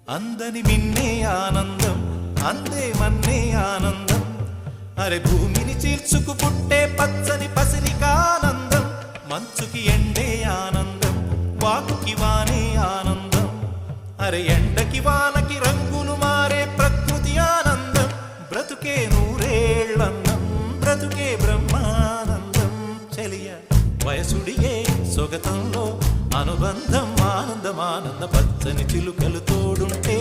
అందని మిన్నే ఆనందం అందే మన్నే ఆనందం అరే భూమిని చీల్చుకు పుట్టే పచ్చని పసిరికానందం మంచుకి ఎండే ఆనందం వాకుకి వానే ఆనందం అరే ఎండకి వానకి రంగులు మారే ప్రకృతి ఆనందం బ్రతుకే నూరేళ్ళన్నం బ్రతుకే బ్రహ్మానందం చెలియ వయసుడిగే సొగతంలో అనుబంధం ఆనందమానంద పచ్చని చిలుకలు తోడుంటే